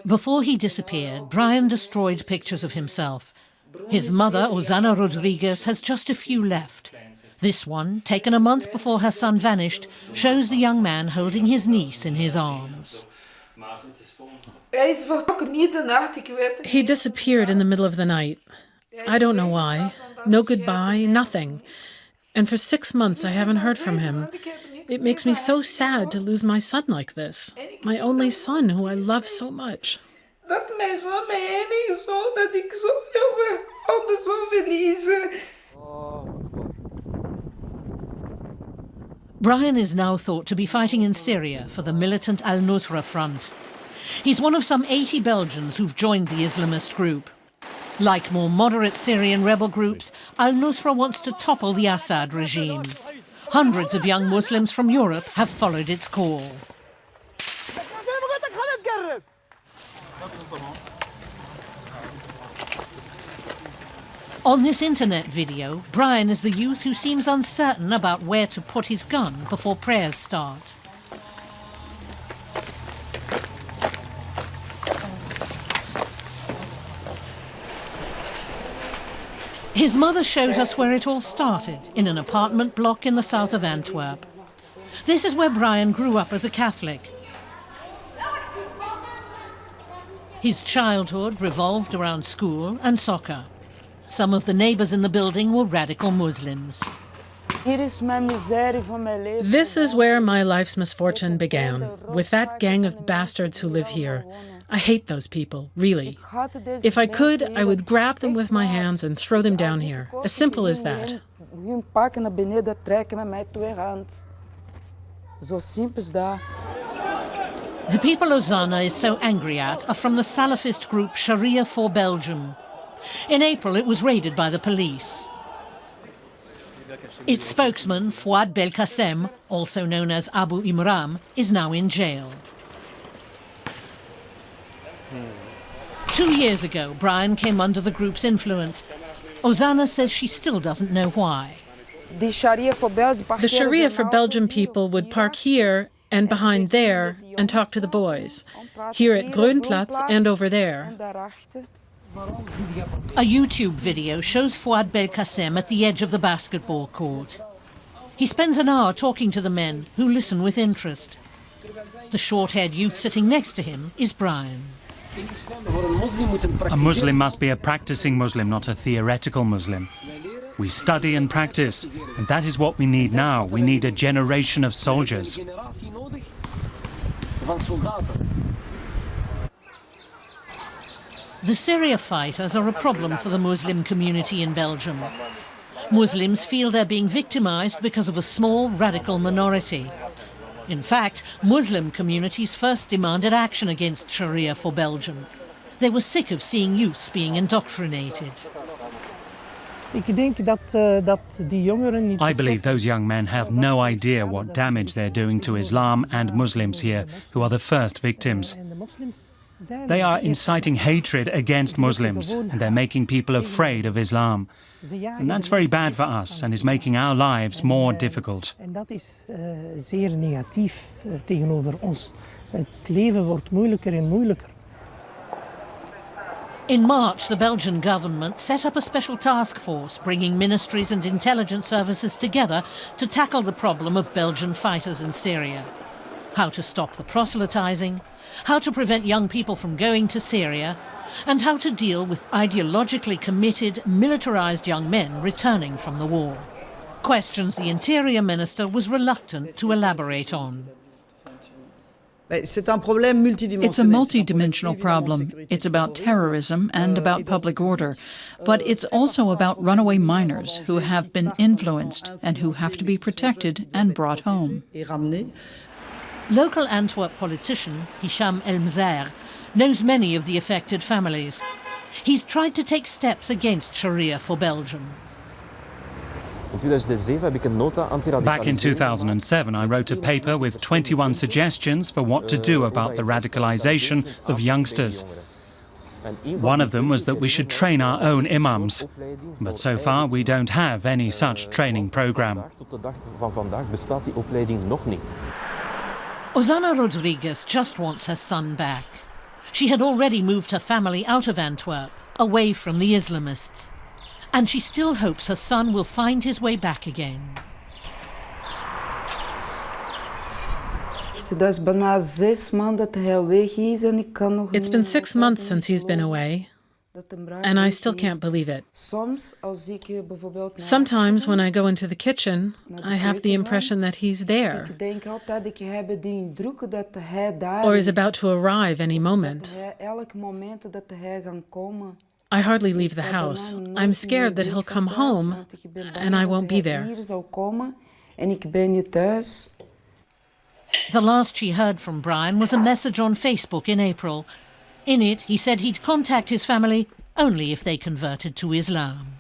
Before he disappeared, Brian destroyed pictures of himself. His mother, Osana Rodriguez, has just a few left. This one, taken a month before her son vanished, shows the young man holding his niece in his arms. He disappeared in the middle of the night. I don't know why. No goodbye, nothing. And for 6 months I haven't heard from him. It makes me so sad to lose my son like this. My only son, who I love so much. Brian is now thought to be fighting in Syria for the militant al-Nusra Front. He's one of some 80 Belgians who've joined the Islamist group. Like more moderate Syrian rebel groups, al-Nusra wants to topple the Assad regime. Hundreds of young Muslims from Europe have followed its call. On this internet video, Brian is the youth who seems uncertain about where to put his gun before prayers start. His mother shows us where it all started, in an apartment block in the south of Antwerp. This is where Brian grew up as a Catholic. His childhood revolved around school and soccer. Some of the neighbors in the building were radical Muslims. This is where my life's misfortune began, with that gang of bastards who live here. I hate those people, really. If I could, I would grab them with my hands and throw them down here. As simple as that. The people Osana is so angry at are from the Salafist group Sharia for Belgium. In April, it was raided by the police. Its spokesman, Fouad Belkacem, also known as Abu Imram, is now in jail. 2 years ago, Brian came under the group's influence. Osana says she still doesn't know why. The Sharia for Belgium people would park here and behind there and talk to the boys. Here at Groenplatz and over there. A YouTube video shows Fouad Belkacem at the edge of the basketball court. He spends an hour talking to the men, who listen with interest. The short-haired youth sitting next to him is Brian. A Muslim must be a practicing Muslim, not a theoretical Muslim. We study and practice, and that is what we need now. We need a generation of soldiers. The Syria fighters are a problem for the Muslim community in Belgium. Muslims feel they're being victimized because of a small radical minority. In fact, Muslim communities first demanded action against Sharia for Belgium. They were sick of seeing youths being indoctrinated. I believe those young men have no idea what damage they're doing to Islam and Muslims here, who are the first victims. They are inciting hatred against Muslims, and they're making people afraid of Islam. And that's very bad for us and is making our lives more difficult. In March, the Belgian government set up a special task force, bringing ministries and intelligence services together to tackle the problem of Belgian fighters in Syria. How to stop the proselytizing, how to prevent young people from going to Syria, and how to deal with ideologically committed, militarized young men returning from the war. Questions the Interior Minister was reluctant to elaborate on. It's a multidimensional problem. It's about terrorism and about public order. But it's also about runaway minors who have been influenced and who have to be protected and brought home. Local Antwerp politician Hicham El Mzair knows many of the affected families. He's tried to take steps against Sharia for Belgium. Back in 2007, I wrote a paper with 21 suggestions for what to do about the radicalization of youngsters. One of them was that we should train our own imams. But so far, we don't have any such training program. Osana Rodriguez just wants her son back. She had already moved her family out of Antwerp, away from the Islamists. And she still hopes her son will find his way back again. It's been 6 months since he's been away, and I still can't believe it. Sometimes when I go into the kitchen, I have the impression that he's there, or is about to arrive any moment. I hardly leave the house. I'm scared that he'll come home, and I won't be there. The last she heard from Brian was a message on Facebook in April. In it, he said he'd contact his family only if they converted to Islam.